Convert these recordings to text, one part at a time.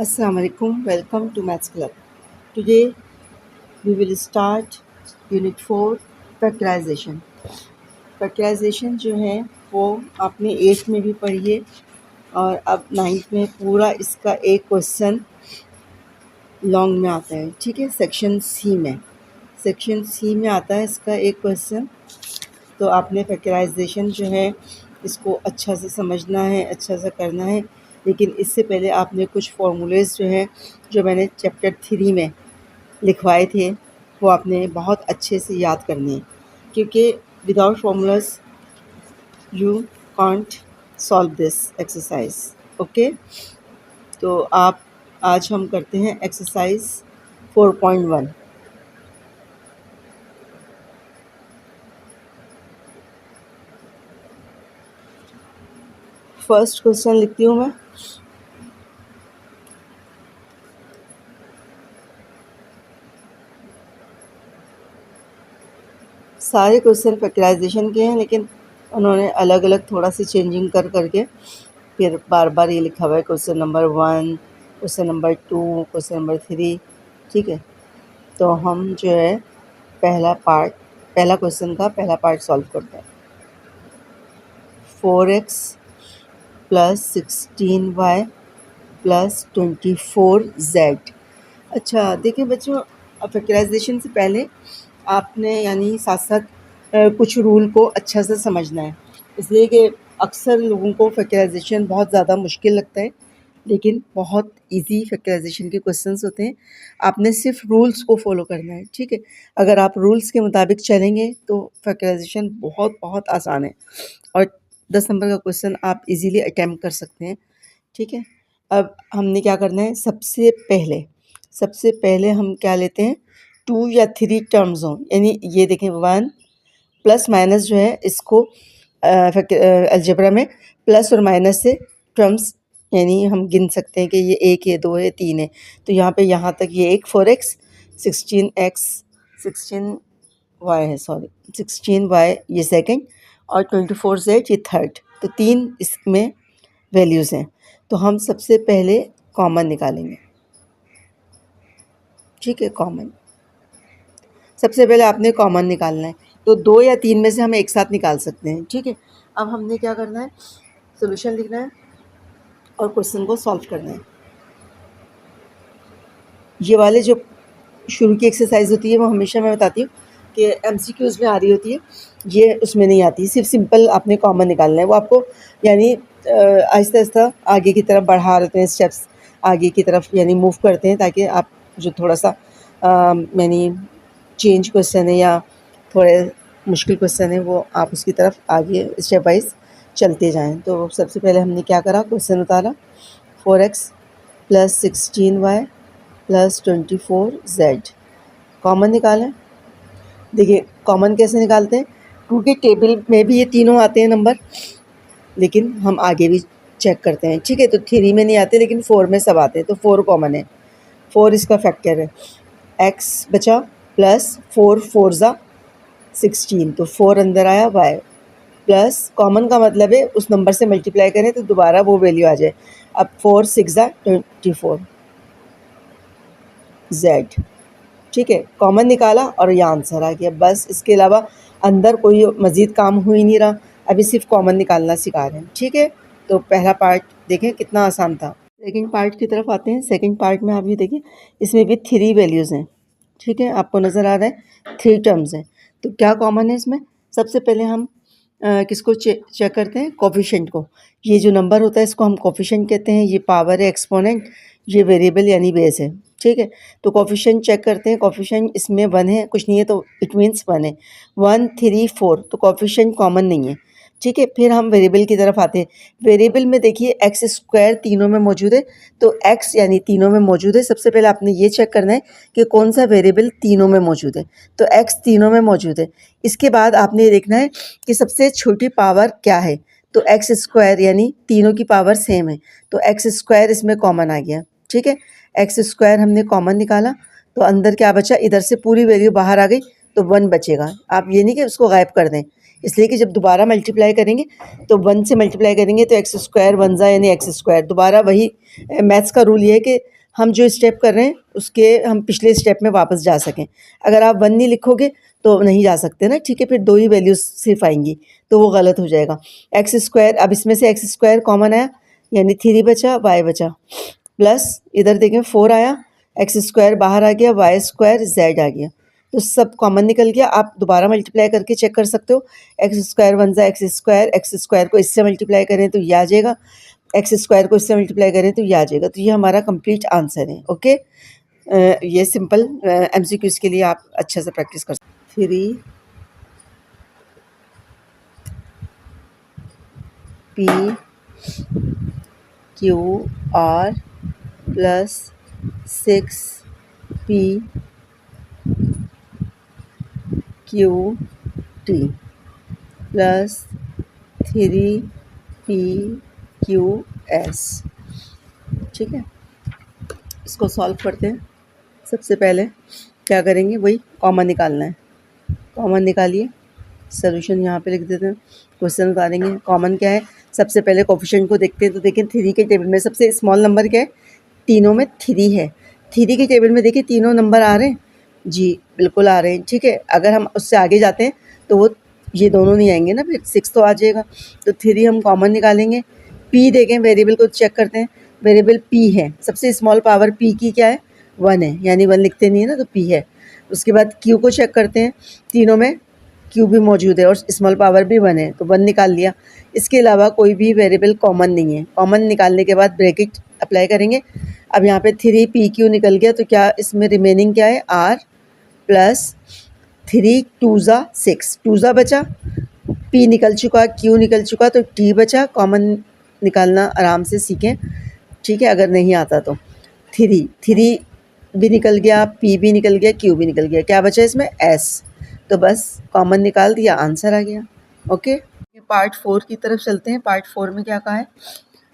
Assalamu alaikum. Welcome to Maths Club. Today we will start Unit 4 Factorization. Factorization जो है वो आपने 8th में भी पढ़ी है और अब 9th में पूरा इसका एक क्वेश्चन लॉन्ग में आता है, ठीक है। सेक्शन सी में आता है इसका एक क्वेश्चन। तो आपने फैक्टराइजेशन जो है इसको अच्छा से समझना है, अच्छा से करना है। लेकिन इससे पहले आपने कुछ फार्मूलेज़ जो हैं जो मैंने चैप्टर 3 में लिखवाए थे वो आपने बहुत अच्छे से याद करने हैं, क्योंकि without formulas you can't solve this exercise. Okay, तो आप आज हम करते हैं एक्सरसाइज 4.1। फर्स्ट क्वेश्चन लिखती हूँ मैं। सारे क्वेश्चन फैक्टराइजेशन के हैं, लेकिन उन्होंने अलग अलग थोड़ा सी चेंजिंग कर करके फिर बार बार ये लिखा हुआ है question number 1, question number 2, question number 3, ठीक है। तो हम जो है पहला क्वेश्चन का पहला पार्ट सॉल्व करते हैं। 4x plus 16y plus 24z। अच्छा देखिए बच्चों, फैक्टराइजेशन से पहले आपने यानी साथ साथ कुछ रूल को अच्छा से समझना है, इसलिए कि अक्सर लोगों को फैक्टराइजेशन बहुत ज़्यादा मुश्किल लगता है, लेकिन बहुत इजी फैक्टराइजेशन के क्वेश्चंस होते हैं। आपने सिर्फ रूल्स को फॉलो करना है, ठीक है। अगर आप रूल्स के मुताबिक चलेंगे तो फैक्टराइजेशन बहुत बहुत आसान है और 10 नंबर का क्वेश्चन आप इजीली अटैम्प्ट कर सकते हैं, ठीक है। अब हमने क्या करना है, सबसे पहले हम क्या लेते हैं, 2 या 3 टर्म्स हों, यानी ये देखें 1 प्लस माइनस जो है इसको अलजेब्रा में प्लस और माइनस से टर्म्स यानी हम गिन सकते हैं कि ये 1 है, 2 है, 3 है। तो यहाँ तक ये एक 4x 16y है, 16y ये सेकंड और 24z ये थर्ड। तो 3 इसमें वैल्यूज़ हैं। तो हम सबसे पहले कॉमन निकालेंगे, ठीक है। सबसे पहले आपने कॉमन निकालना है, तो 2 या 3 में से हम एक साथ निकाल सकते हैं, ठीक है। अब हमने क्या करना है, सोल्यूशन लिखना है और क्वेश्चन को सॉल्व करना है। ये वाले जो शुरू की एक्सरसाइज होती है वो हमेशा मैं बताती हूँ कि एमसीक्यूज़ में आ रही होती है, ये उसमें नहीं आती। सिर्फ सिंपल आपने कॉमन निकालना है, वो आपको यानी आहिस्ता आहिस्ता आगे की तरफ बढ़ा देते हैं, स्टेप्स आगे की तरफ यानी मूव करते हैं, ताकि आप जो थोड़ा सा यानी चेंज क्वेश्चन है या थोड़े मुश्किल क्वेश्चन है वो आप उसकी तरफ आगे स्टेप वाइज चलते जाएं। तो सबसे पहले हमने क्या करा, क्वेश्चन उतारा 4x plus 16y plus 24z, common निकालें। देखिए कॉमन कैसे निकालते हैं, क्योंकि टेबल में भी ये तीनों आते हैं नंबर, लेकिन हम आगे भी चेक करते हैं, ठीक है। तो 3 में नहीं आते लेकिन 4 में सब आते हैं, तो 4 कॉमन है, 4 इसका फैक्टर है। x बचा प्लस 4 4 ज़ा 16, तो 4 अंदर आया, y प्लस कॉमन का मतलब है उस नंबर से मल्टीप्लाई करें तो दोबारा वो वैल्यू आ जाए। अब 4 6 ज़ा 24 z, ठीक है। कॉमन निकाला और ये आंसर आ गया, बस। इसके अलावा अंदर कोई मज़ीद काम हो ही नहीं रहा, अभी सिर्फ कॉमन निकालना सिखा रहे हैं, ठीक है। तो पहला पार्ट देखें कितना आसान था। सेकंड पार्ट की तरफ आते हैं। सेकंड पार्ट में आप ये देखिए, इसमें भी 3 वैल्यूज़ हैं, ठीक है। आपको नज़र आ रहा है 3 टर्म्स हैं। तो क्या कॉमन है इसमें, सबसे पहले हम किसको चेक करते हैं, कोफिशिएंट को। ये जो नंबर होता है इसको हम कोफिशिएंट कहते हैं, ये पावर है, एक्सपोनेंट, ये वेरिएबल यानी बेस है, ठीक है। तो कोफिशिएंट चेक करते हैं, कोफिशिएंट इसमें 1 है, कुछ नहीं है तो इट मीन्स 1 है। 1 3 4, तो कोफिशिएंट कॉमन नहीं है, ठीक है। फिर हम वेरिएबल की तरफ आते हैं। वेरिएबल में देखिए एक्स स्क्वायर तीनों में मौजूद है, तो एक्स यानी तीनों में मौजूद है। सबसे पहले आपने ये चेक करना है कि कौन सा वेरिएबल तीनों में मौजूद है, तो एक्स तीनों में मौजूद है। इसके बाद आपने ये देखना है कि सबसे छोटी पावर क्या है, तो एक्स स्क्वायर यानी तीनों की पावर सेम है, तो एक्स स्क्वायर इसमें कॉमन आ गया, ठीक है। एक्स स्क्वायर हमने कॉमन निकाला, तो अंदर क्या बचा, इधर से पूरी वैल्यू बाहर आ गई तो 1 बचेगा। आप ये नहीं कि उसको गायब कर दें, इसलिए कि जब दोबारा मल्टीप्लाई करेंगे तो 1 से मल्टीप्लाई करेंगे तो एक्स स्क्वायर 1 ज़ा यानी एक्स स्क्वायर। दोबारा वही मैथ्स का रूल ये है कि हम जो स्टेप कर रहे हैं उसके हम पिछले स्टेप में वापस जा सकें। अगर आप 1 नहीं लिखोगे तो नहीं जा सकते ना, ठीक है। फिर 2 ही वैल्यूज सिर्फ आएंगी तो वो गलत हो जाएगा। एक्स स्क्वायर, अब इसमें से एक्स स्क्वायर कॉमन आया यानी 3 बचा, वाई बचा, प्लस इधर देखें 4 आया, एक्स स्क्वायर बाहर आ गया, वाई स्क्वायर जेड आ गया, तो सब कॉमन निकल गया। आप दोबारा मल्टीप्लाई करके चेक कर सकते हो। एक्स स्क्वायर 1 ज़ा एक्स स्क्वायर को इससे मल्टीप्लाई करें तो ये आ जाएगा, एक्स स्क्वायर को इससे मल्टीप्लाई करें तो ये आ जाएगा। तो ये हमारा कंप्लीट आंसर है। ओके, ये सिंपल MCQs के लिए आप अच्छे से प्रैक्टिस कर सकते। 3 P Q R plus 6 P Q T plus 3 P Q S। ठीक है, इसको सॉल्व करते हैं। सबसे पहले क्या करेंगे, वही कॉमन निकालना है। कॉमन निकालिए, सॉल्यूशन यहाँ पे लिख देते हैं, क्वेश्चन उतारेंगे। कॉमन क्या है, सबसे पहले कोफिशिएंट को देखते हैं। तो देखें 3 के टेबल में सबसे स्मॉल नंबर क्या है, तीनों में 3 है। 3 के टेबल में देखिए तीनों नंबर आ रहे हैं, जी बिल्कुल आ रहे हैं, ठीक है। अगर हम उससे आगे जाते हैं तो वो ये दोनों नहीं आएंगे ना, फिर 6 तो आ जाएगा। तो 3 हम कॉमन निकालेंगे। P देखें, वेरिएबल को चेक करते हैं, वेरिएबल P है, सबसे स्मॉल पावर P की क्या है, 1 है, यानी 1 लिखते नहीं है ना, तो P है। उसके बाद Q को चेक करते हैं, तीनों में Q भी मौजूद है और स्मॉल पावर भी 1 है, तो 1 निकाल लिया। इसके अलावा कोई भी वेरिएबल कॉमन नहीं है। कॉमन निकालने के बाद ब्रैकेट अप्लाई करेंगे। अब यहाँ पे 3PQ निकल गया, तो क्या इसमें रिमेनिंग क्या है, R प्लस 3 2 ज़ा 6, 2 ज़ा बचा, P निकल चुका, Q निकल चुका, तो T बचा। कॉमन निकालना आराम से सीखें, ठीक है, अगर नहीं आता तो। 3 भी निकल गया, P भी निकल गया, Q भी निकल गया, क्या बचा इसमें, S। तो बस कॉमन निकाल दिया, आंसर आ गया। ओके, पार्ट 4 की तरफ चलते हैं। पार्ट 4 में क्या कहा है,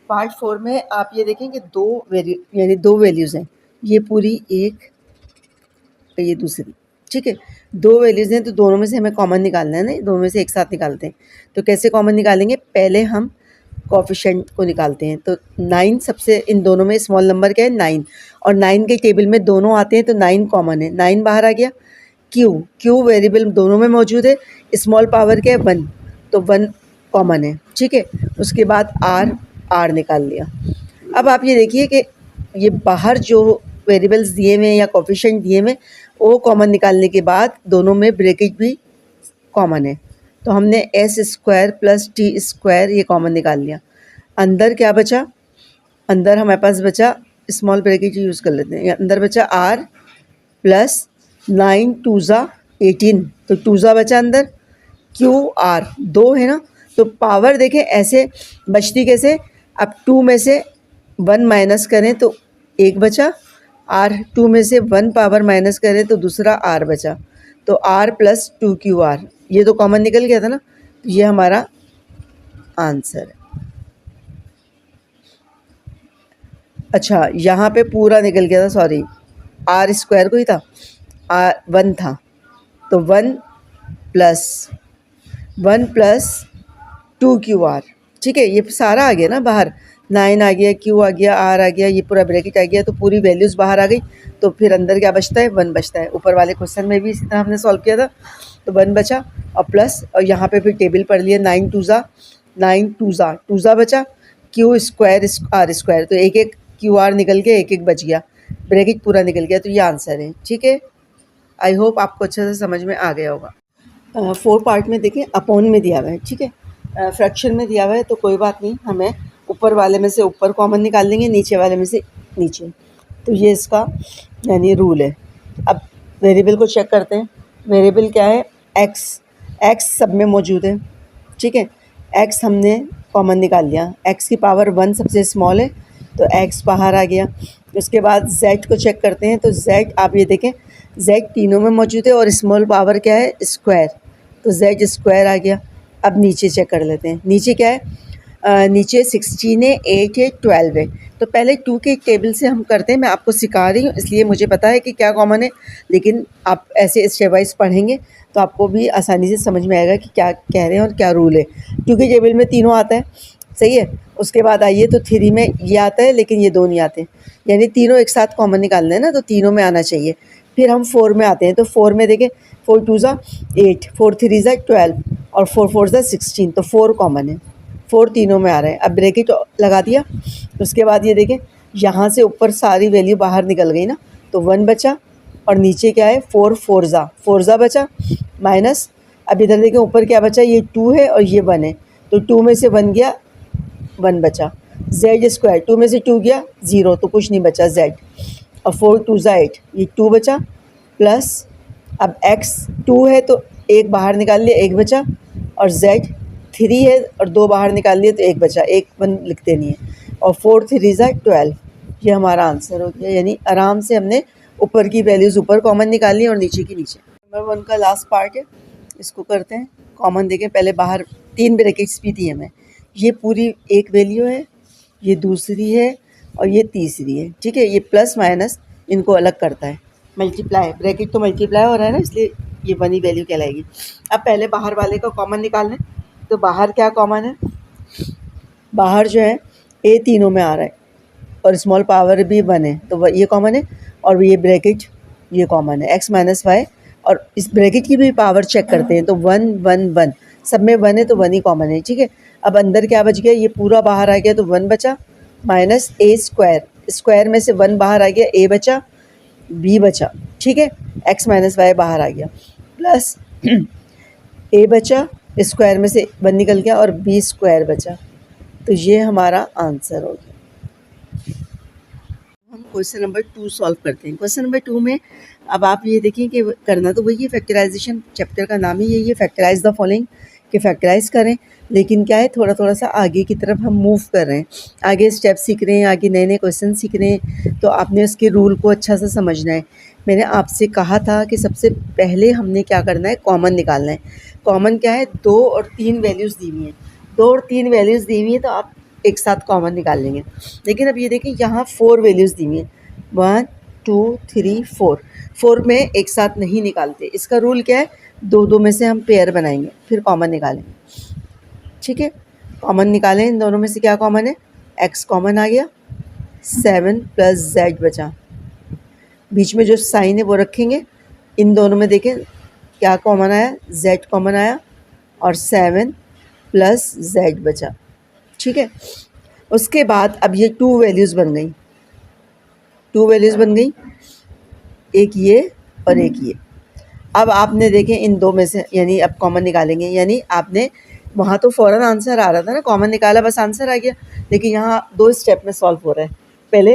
पार्ट 4 में आप ये देखें कि 2 वैल्यूज़ हैं, ये पूरी एक, ये दूसरी, ठीक है। 2 वैल्यूज़ हैं तो दोनों में से हमें कॉमन निकालना है ना, दोनों में से एक साथ निकालते हैं। तो कैसे कॉमन निकालेंगे, पहले हम कोफिशिएंट को निकालते हैं। तो 9 सबसे, इन दोनों में स्मॉल नंबर क्या है, 9, और 9 के टेबल में दोनों आते हैं तो 9 कॉमन है, 9 बाहर आ गया। Q वेरिएबल दोनों में मौजूद है, स्मॉल पावर क्या है, 1, तो 1 कॉमन है, ठीक है। उसके बाद R निकाल लिया। अब आप ये देखिए कि ये बाहर जो वेरिएबल्स दिए हुए हैं या कोफिशिएंट दिए हुए हैं, वो कॉमन निकालने के बाद दोनों में ब्रैकेट भी कॉमन है। तो हमने S square plus T square ये कॉमन निकाल लिया। अंदर क्या बचा, अंदर हमारे पास बचा, स्मॉल ब्रैकेट यूज़ कर लेते हैं, अंदर बचा R प्लस 9 2 ज़ा 18, तो 2 ज़ा बचा अंदर, QR 2 है ना, तो पावर देखें ऐसे बचती कैसे, अब 2 में से 1 माइनस करें तो 1 बचा, R 2 में से 1 पावर माइनस करें तो दूसरा R बचा, तो R प्लस 2QR, ये तो कॉमन निकल गया था ना, तो ये हमारा आंसर है। अच्छा, यहाँ पे पूरा निकल गया था, सॉरी, R स्क्वायर को ही था, 1 था, तो 1 प्लस 2QR, ठीक है। ये सारा आ गया ना बाहर, 9 आ गया, Q आ गया, R आ गया, ये पूरा ब्रैकेट आ गया, तो पूरी वैल्यूज़ बाहर आ गई। तो फिर अंदर क्या बचता है, 1 बचता है। ऊपर वाले क्वेश्चन में भी इसी तरह हमने सॉल्व किया था, तो 1 बचा और प्लस, और यहाँ पे फिर टेबल पढ़ लिया, 9 2 ज़ा बचा, Q स्क्वायर R स्क्वायर, तो एक एक QR निकल गया, एक एक बच गया, ब्रैकेट पूरा निकल गया, तो ये आंसर है, ठीक है। आई होप आपको अच्छे से समझ में आ गया होगा। 4 पार्ट में देखें अपॉन में दिया हुआ है, ठीक है, फ्रैक्शन में दिया हुआ है, तो कोई बात नहीं, हमें ऊपर वाले में से ऊपर कॉमन निकाल लेंगे, नीचे वाले में से नीचे, तो ये इसका यानी रूल है। अब वेरिएबल को चेक करते हैं, वेरिएबल क्या है, एक्स सब में मौजूद है, ठीक है। एक्स हमने कॉमन निकाल लिया, एक्स की पावर 1 सबसे स्मॉल है, तो एक्स बाहर आ गया। उसके बाद जेड को चेक करते हैं, तो जेड आप ये देखें, जेड तीनों में मौजूद है और स्मॉल पावर क्या है, स्क्वायर, तो जेड स्क्वायर आ गया। अब नीचे चेक कर लेते हैं, नीचे क्या है, नीचे 16 है, 8 है, 12 है। तो पहले 2 के टेबल से हम करते हैं, मैं आपको सिखा रही हूँ इसलिए मुझे पता है कि क्या कॉमन है, लेकिन आप ऐसे स्टेप वाइज पढ़ेंगे तो आपको भी आसानी से समझ में आएगा कि क्या कह रहे हैं और क्या रूल है। 2 के टेबल में तीनों आता है, सही है। उसके बाद आइए तो 3 में ये आता है लेकिन ये 2 नहीं आते, यानी तीनों एक साथ कॉमन निकालना है ना, तो तीनों में आना चाहिए। फिर हम 4 में आते हैं, तो 4 में देखें 4 2 ज़ा 8, 4 3 ज़ा 12 और 4 4 ज़ा 16, तो 4 कॉमन है, 4 तीनों में आ रहा है। अब ब्रैकेट लगा दिया, उसके बाद ये देखें यहाँ से ऊपर सारी वैल्यू बाहर निकल गई ना, तो 1 बचा और नीचे क्या है 4 4 ज़ा बचा माइनस। अब इधर देखें ऊपर क्या बचा, ये 2 है और ये 1 है, तो 2 में से 1 गया, 1 बचा। जेड स्क्वायर 2 में से 2 गया 0, तो कुछ नहीं बचा जेड। और 4 2 ज़ा 8, ये 2 बचा प्लस अब x 2 है तो 1 बाहर निकाल लिया, 1 बचा। और z 3 है और 2 बाहर निकाल लिए तो 1 बचा, 1 1 लिखते नहीं है। और 4 3 ज़ा 12, ये हमारा आंसर हो गया। यानी आराम से हमने ऊपर की वैल्यूज़ ऊपर कॉमन निकाल ली और नीचे की नीचे। नंबर 1 का लास्ट पार्ट है, इसको करते हैं कॉमन। देखें पहले बाहर 3 ब्रैकेट्स भी थी हमें, ये पूरी एक वैल्यू है, ये दूसरी है और ये तीसरी है, ठीक है। ये प्लस माइनस इनको अलग करता है, मल्टीप्लाई, ब्रैकेट तो मल्टीप्लाई हो रहा है ना, इसलिए ये बनी वैल्यू कहलाएगी। अब पहले बाहर वाले का कॉमन निकालना है, तो बाहर क्या कॉमन है, बाहर जो है ए तीनों में आ रहा है और स्मॉल पावर भी 1 है, तो ये कॉमन है। और ये ब्रैकेट ये कॉमन है, x माइनस वाई। और इस ब्रैकेट की भी पावर चेक करते हैं, तो 1 1 1, सब में 1 है तो 1 ही कॉमन है, ठीक है। अब अंदर क्या बच गया, ये पूरा बाहर आ गया तो 1 बचा माइनस ए स्क्वायर, स्क्वायर में से 1 बाहर आ गया, ए बचा, बी बचा, ठीक है। x माइनस वाई बाहर आ गया प्लस ए बचा, स्क्वायर में से 1 निकल गया और बी स्क्वायर बचा, तो ये हमारा आंसर हो गया। हम क्वेश्चन नंबर 2 सॉल्व करते हैं। क्वेश्चन नंबर 2 में अब आप ये देखिए कि करना तो वही है, फैक्टराइजेशन, चैप्टर का नाम ही यही है, फैक्टराइज द फॉलोइंग, कि फैक्टराइज करें। लेकिन क्या है, थोड़ा थोड़ा सा आगे की तरफ हम मूव कर रहे हैं, आगे स्टेप सीख रहे हैं, आगे नए नए क्वेश्चन सीख रहे हैं, तो आपने उसके रूल को अच्छा से समझना है। मैंने आपसे कहा था कि सबसे पहले हमने क्या करना है, कॉमन निकालना है। कॉमन क्या है, 2 और 3 वैल्यूज़ दी हुई हैं, 2 और 3 वैल्यूज़ दी हुई हैं तो आप एक साथ कॉमन निकाल लेंगे। लेकिन अब ये देखिए यहाँ 4 वैल्यूज़ दी हुई हैं, 1 2 3 4, 4 में एक साथ नहीं निकालते। इसका रूल क्या है, 2 में से हम पेयर बनाएंगे फिर कॉमन निकालेंगे, ठीक है। कॉमन निकालें, इन दोनों में से क्या कॉमन है, x कॉमन आ गया, 7 प्लस z बचा, बीच में जो साइन है वो रखेंगे। इन दोनों में देखें क्या कॉमन आया, z कॉमन आया और 7 प्लस z बचा, ठीक है। उसके बाद अब ये 2 वैल्यूज़ बन गई, 2 वैल्यूज़ बन गई, एक ये और एक ये। अब आपने देखें इन 2 में से, यानी अब कॉमन निकालेंगे, यानी आपने वहाँ तो फ़ौरन आंसर आ रहा था ना, कॉमन निकाला बस आंसर आ गया, लेकिन यहाँ 2 स्टेप में सॉल्व हो रहा है। पहले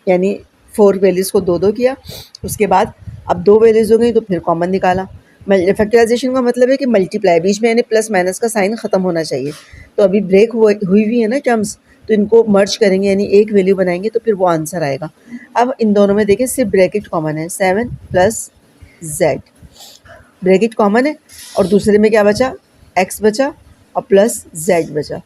यानी 4 वैल्यूज़ को 2 2 किया, उसके बाद अब 2 वैल्यूज़ हो गई तो फिर कॉमन निकाला। फैक्टराइजेशन का मतलब है कि मल्टीप्लाई, बीच में यानी प्लस माइनस का साइन ख़त्म होना चाहिए। तो अभी ब्रेक हुई है ना टर्म्स, तो इनको मर्ज करेंगे, यानी एक वैल्यू बनाएंगे तो फिर वो आंसर आएगा। अब इन दोनों में देखें सिर्फ ब्रैकेट कॉमन है, 7 प्लस z, ब्रैकेट कॉमन है और दूसरे में क्या बचा, x बचा और प्लस z बचा,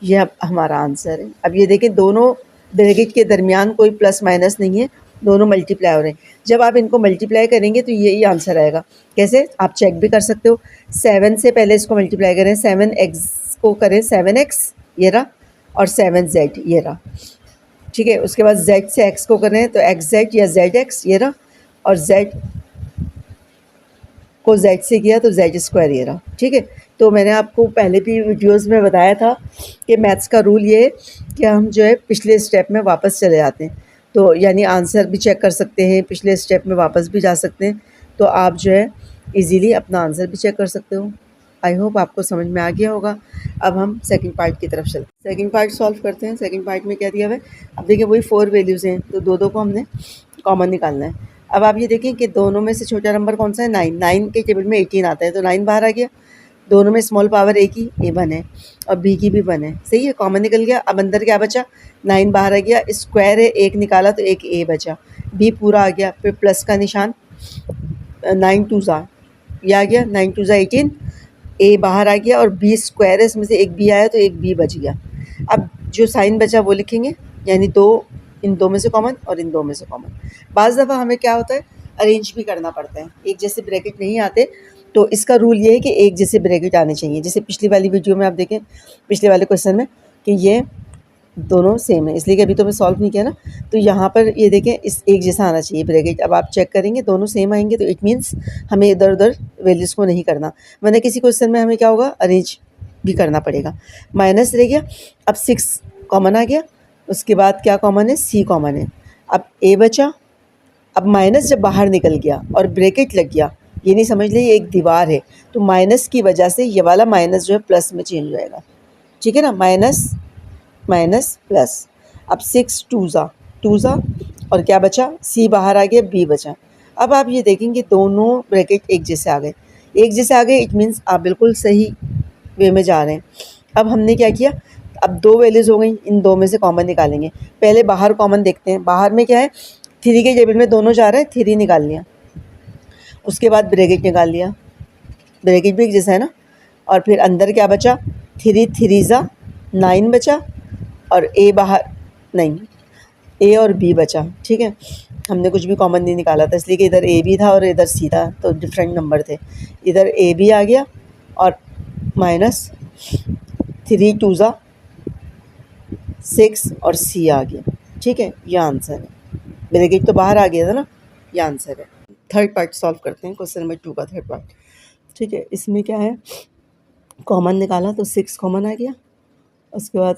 यह अब हमारा आंसर है। अब ये देखें दोनों ब्रैकेट के दरमियान कोई प्लस माइनस नहीं है, दोनों मल्टीप्लाई हो रहे हैं। जब आप इनको मल्टीप्लाई करेंगे तो यही आंसर आएगा। कैसे, आप चेक भी कर सकते हो, 7 से पहले इसको मल्टीप्लाई करें, 7x को करें 7x, ये रहा, और 7z ये रहा, ठीक है। उसके बाद z से x को करें तो xz या zx ये रहा, और z को z से किया तो z स्क्वायर ये रहा, ठीक है। तो मैंने आपको पहले भी वीडियोस में बताया था कि मैथ्स का रूल ये है कि हम जो है पिछले स्टेप में वापस चले जाते हैं, तो यानी आंसर भी चेक कर सकते हैं, पिछले स्टेप में वापस भी जा सकते हैं, तो आप जो है इजीली अपना आंसर भी चेक कर सकते हो। आई होप आपको समझ में आ गया होगा। अब हम सेकंड पार्ट की तरफ चलते हैं, सेकंड पार्ट सॉल्व करते हैं। सेकंड पार्ट में क्या दिया हुआ है, अब देखिए वही 4 वैल्यूज़ हैं, तो 2 2 को हमने कॉमन निकालना है। अब आप ये देखें कि दोनों में से छोटा नंबर कौन सा है, 9, 9 के टेबल में 18 आता है, तो 9 बाहर आ गया। दोनों में स्मॉल पावर ए की ए 1 है और बी की भी 1 है, सही है, कॉमन निकल गया। अब अंदर क्या बचा, 9 बाहर आ गया, स्क्वायर है, एक निकाला तो एक ए बचा, बी पूरा आ गया, फिर प्लस का निशान, 9 2 ज़ा ये आ गया, 9 2 ज़ा 18, ए बाहर आ गया और बी स्क्वायर है, इसमें से एक बी आया तो एक बी बच गया। अब जो साइन बचा वो लिखेंगे, यानी दो, इन दो में से कॉमन और इन दो में से कॉमन। बाज़ दफ़ा हमें क्या होता है, अरेंज भी करना पड़ता है, एक जैसे ब्रैकेट नहीं आते, तो इसका रूल ये है कि एक जैसे ब्रैकेट आने चाहिए। जैसे पिछली वाली वीडियो में आप देखें, पिछले वाले क्वेश्चन में, कि ये दोनों सेम है, इसलिए कि अभी तो मैं सॉल्व नहीं किया ना, तो यहाँ पर ये देखें इस एक जैसा आना चाहिए ब्रैकेट। अब आप चेक करेंगे दोनों सेम आएंगे तो इट मीन्स हमें इधर उधर वैल्यूज़ को नहीं करना, वरना किसी क्वेश्चन में हमें क्या होगा, अरेंज भी करना पड़ेगा। माइनस रह गया, अब 6 कॉमन आ गया, उसके बाद क्या कॉमन है, सी कॉमन है। अब ए बचा, अब माइनस जब बाहर निकल गया और ब्रैकेट लग गया, ये नहीं समझ लीजिए एक दीवार है, तो माइनस की वजह से ये वाला माइनस जो है प्लस में चेंज हो जाएगा, ठीक है ना, माइनस माइनस प्लस। अब 6 टू ज़ा और क्या बचा, सी बाहर आ गया, बी बचा। अब आप ये देखेंगे दोनों ब्रैकेट एक जैसे आ गए, एक जैसे आ गए, इट मीन्स आप बिल्कुल सही वे में जा रहे हैं। अब हमने क्या किया, अब दो वैल्यूज़ हो गई, इन दो में से कॉमन निकालेंगे। पहले बाहर कॉमन देखते हैं, बाहर में क्या है, 3 के टेबल में दोनों जा रहे हैं, 3 निकाल लिया, उसके बाद ब्रैकेट निकाल लिया, ब्रैकेट भी एक जैसा है ना, और फिर अंदर क्या बचा, 3 ज़ा 9 बचा, और ए बाहर नहीं, ए और बी बचा, ठीक है। हमने कुछ भी कॉमन नहीं निकाला था, इसलिए कि इधर ए भी था और इधर सी था, तो डिफरेंट नंबर थे। इधर ए भी आ गया और माइनस 3 टू ज़ा 6 और सी आ गया, ठीक है, ये आंसर है। ब्रैकेट तो बाहर आ गया था ना, ये आंसर है। थर्ड पार्ट सॉल्व करते हैं, क्वेश्चन नंबर 2 का थर्ड पार्ट, ठीक है। इसमें क्या है, कॉमन निकाला तो 6 कॉमन आ गया, उसके बाद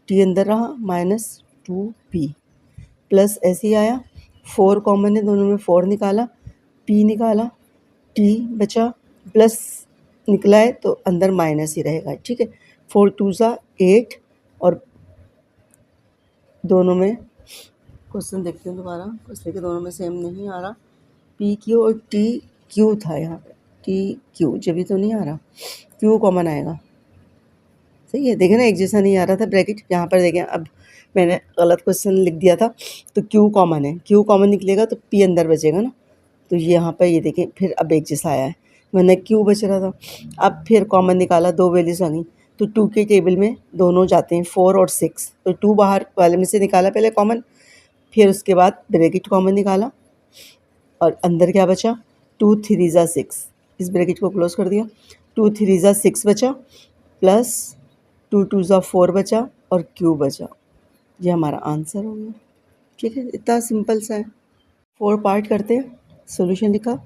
टी अंदर रहा, -2p प्लस ऐसे ही आया, 4 कॉमन है दोनों में, 4 निकाला, p निकाला, t बचा, प्लस निकला है तो अंदर माइनस ही रहेगा, ठीक है। 4 टू ज़ा 8, और दोनों में क्वेश्चन देखते हैं दोबारा, इसलिए कि दोनों में सेम नहीं आ रहा, पी क्यू और टी क्यू था यहाँ पे, टी क्यू जब भी तो नहीं आ रहा, क्यू कॉमन आएगा, सही है। देखें ना एक जैसा नहीं आ रहा था ब्रैकेट, यहाँ पर देखें अब मैंने गलत क्वेश्चन लिख दिया था, तो क्यू कॉमन है, क्यू कॉमन निकलेगा तो पी अंदर बचेगा ना, तो ये यहाँ पर ये देखें फिर अब एक जैसा आया है, मैंने क्यू बच रहा था। अब फिर कॉमन निकाला, दो वैल्यूज आ गई, तो 2 के टेबल में दोनों जाते हैं, 4 और 6, तो 2 बाहर वाले में से निकाला पहले कॉमन, फिर उसके बाद ब्रैकेट कॉमन निकाला, और अंदर क्या बचा, 2 3 ज़ा 6, इस ब्रैकेट को क्लोज कर दिया, 2 3 ज़ा 6 बचा, प्लस 2 टू ज़ा 4 बचा, और क्यू बचा, ये हमारा आंसर हो गया, ठीक है। इतना सिंपल सा है। 4 पार्ट करते हैं, सॉल्यूशन लिखा,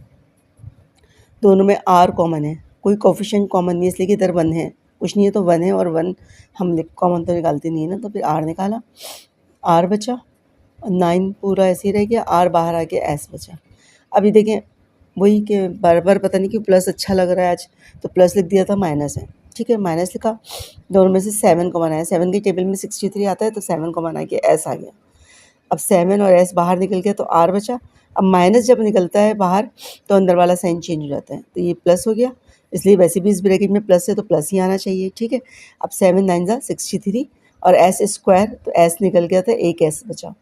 दोनों में आर कॉमन है, कोई कोफिशिएंट कॉमन नहीं है, इसलिए कि इधर 1 है, कुछ नहीं है तो 1 है, और 1 हम कॉमन तो निकालते नहीं है ना, तो फिर आर निकाला, आर बचा, 9 पूरा ऐसे ही रह गया, आर बाहर आ गया, एस बचा। अभी देखें वही कि बार बार पता नहीं क्यों प्लस अच्छा लग रहा है आज, तो प्लस लिख दिया था, माइनस है, ठीक है, माइनस लिखा, दोनों में से 7 कॉमन आया, 7 के टेबल में 63 आता है, तो 7 कॉमन आ गया, एस आ गया। अब 7 और एस बाहर निकल गया तो आर बचा। अब माइनस जब निकलता है बाहर तो अंदर वाला साइन चेंज हो जाता है, तो ये प्लस हो गया, इसलिए वैसे भी इस ब्रैकेट में प्लस है तो प्लस ही आना चाहिए, ठीक है। अब 7 9 ज़ा 63, और एस स्क्वायर, तो एस निकल गया था, एक एस बचा।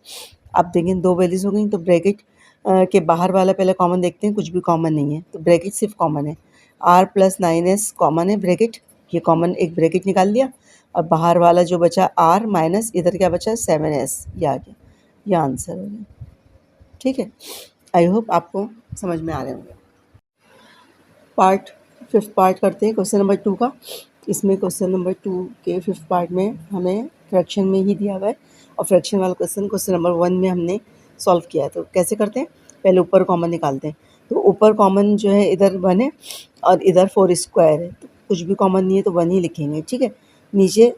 अब देखें दो वैल्यूज़ हो गई, तो ब्रैकेट के बाहर वाला पहले कॉमन देखते हैं, कुछ भी कॉमन नहीं है, तो ब्रैकेट सिर्फ कॉमन है, आर प्लस 9s कॉमन है ब्रैकेट, ये कॉमन एक ब्रैकेट निकाल लिया, और बाहर वाला जो बचा आर माइनस इधर क्या बचा 7s, ये आ गया, ये आंसर हो गया, ठीक है। आई होप आपको समझ में आ रहे होंगे। पार्ट 5th पार्ट करते हैं क्वेश्चन नंबर 2 का। इसमें क्वेश्चन नंबर 2 के 5th पार्ट में हमें फ्रैक्शन में ही दिया हुआ है, और फ्रैक्शन वाला क्वेश्चन नंबर 1 में हमने सॉल्व किया है। तो कैसे करते हैं, पहले ऊपर कॉमन निकालते हैं, तो ऊपर कॉमन जो है इधर 1 है और इधर 4 स्क्वायर है, तो कुछ भी कॉमन नहीं है तो 1 ही लिखेंगे, ठीक है। नीचे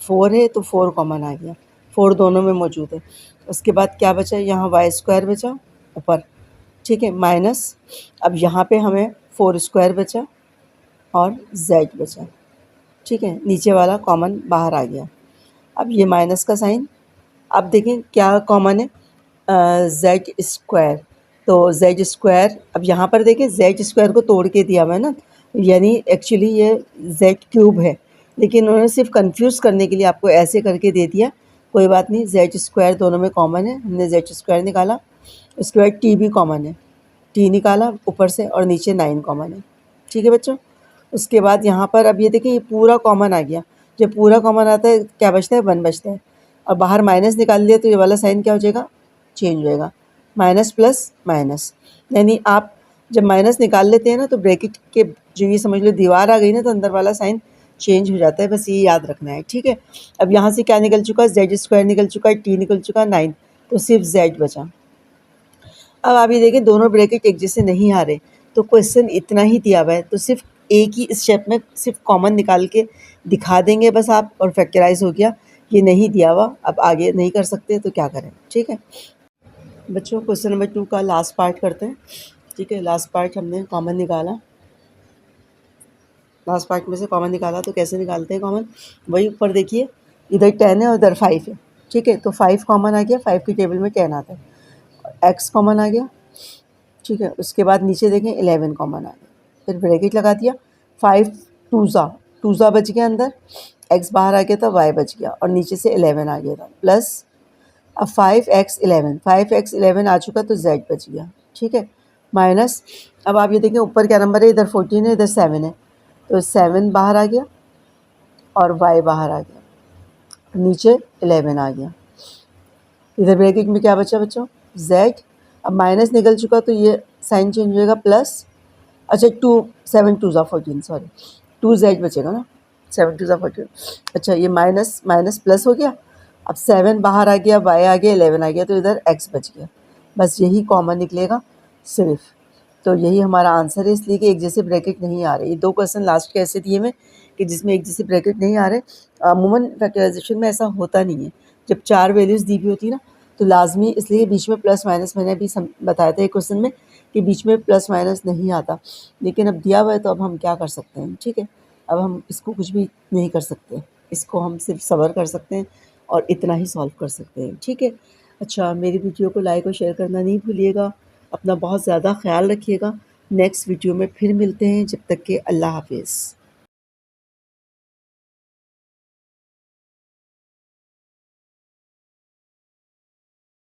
4 है तो 4 कॉमन आ गया, 4 दोनों में मौजूद है। उसके बाद क्या बचा, यहाँ वाई स्क्वायर बचा ऊपर, ठीक है, माइनस, अब यहाँ पे हमें 4 स्क्वायर बचा और z बचा, ठीक है, नीचे वाला कॉमन बाहर आ गया। अब ये माइनस का साइन, अब देखें क्या कॉमन है, z स्क्वायर, तो z स्क्वायर, अब यहाँ पर देखें z स्क्वायर को तोड़ के दिया हुआ है ना, यानी एक्चुअली ये z क्यूब है, लेकिन उन्होंने सिर्फ कंफ्यूज करने के लिए आपको ऐसे करके दे दिया, कोई बात नहीं, z स्क्वायर दोनों में कॉमन है, हमने z स्क्वायर निकाला। उसके बाद t भी कॉमन है, t निकाला ऊपर से, और नीचे 9 कॉमन है, ठीक है बच्चों। उसके बाद यहाँ पर अब ये देखिए ये पूरा कॉमन आ गया, जब पूरा कॉमन आता है क्या बचता है, 1 बचता है। और बाहर माइनस निकाल लिया तो ये वाला साइन क्या हो जाएगा, चेंज हो जाएगा, माइनस प्लस माइनस। यानी आप जब माइनस निकाल लेते हैं ना तो ब्रैकेट के जो ये समझ लो दीवार आ गई ना तो अंदर वाला साइन चेंज हो जाता है, बस ये याद रखना है, ठीक है। अब यहाँ से क्या निकल चुका, z² निकल चुका है, t निकल चुका है 9, तो सिर्फ z बचा। अब आप ये देखें दोनों ब्रैकेट एक जैसे नहीं आ रहे, तो क्वेश्चन इतना ही दिया हुआ है, तो सिर्फ एक ही स्टेप में सिर्फ कॉमन निकाल के दिखा देंगे बस आप, और फैक्टराइज हो गया। ये नहीं दिया हुआ, अब आगे नहीं कर सकते तो क्या करें, ठीक है बच्चों। क्वेश्चन नंबर 2 का लास्ट पार्ट करते हैं, ठीक है। लास्ट पार्ट हमने कॉमन निकाला, लास्ट पार्ट में से कॉमन निकाला, तो कैसे निकालते हैं कॉमन, वही ऊपर देखिए, इधर 10 है और इधर 5 है, ठीक है। तो 5 कॉमन आ गया, 5 की टेबल में 10 आता है, x कॉमन आ गया, ठीक है। उसके बाद नीचे देखें 11 कॉमन आ गया, फिर ब्रैकेट लगा दिया, 5 टूज़ा बच गया अंदर, x बाहर आ गया था, y बच गया, और नीचे से 11 आ गया था, प्लस अब 5x11 आ चुका तो z बच गया, ठीक है, माइनस। अब आप ये देखें ऊपर क्या नंबर है, इधर 14 है, इधर 7 है, तो 7 बाहर आ गया और y बाहर आ गया, नीचे 11 आ गया, इधर ब्रैकेट में क्या बचा बच्चों, z। अब माइनस निकल चुका तो ये साइन चेंज हो जाएगा, प्लस, अच्छा 7 2 14, सॉरी 2z बचेगा ना, 7 2 14, अच्छा ये माइनस माइनस प्लस हो गया। अब 7 बाहर आ गया, y आ गया, 11 आ गया, तो इधर x बच गया, बस यही कॉमन निकलेगा सिर्फ। तो यही हमारा आंसर है, इसलिए कि एक जैसे ब्रैकेट नहीं आ रहे। ये 2 क्वेश्चन लास्ट के ऐसे दिए हुए कि जिसमें एक जैसे ब्रैकेट नहीं आ रहे। अमूमन फैक्टराइजेशन में ऐसा होता नहीं है, जब 4 वैल्यूज़ दी हुई होती ना तो लाजमी, इसलिए बीच में प्लस माइनस, मैंने अभी बताया था एक क्वेश्चन में कि बीच में प्लस माइनस नहीं आता, लेकिन अब दिया हुआ है तो अब हम क्या कर सकते हैं, ठीक है। अब हम इसको कुछ भी नहीं कर सकते, इसको हम सिर्फ सब्र कर सकते हैं और इतना ही सॉल्व कर सकते हैं, ठीक है। अच्छा, मेरी वीडियो को लाइक और शेयर करना नहीं भूलिएगा, अपना बहुत ज़्यादा ख्याल रखिएगा। नेक्स्ट वीडियो में फिर मिलते हैं, जब तक के अल्लाह हाफिज़।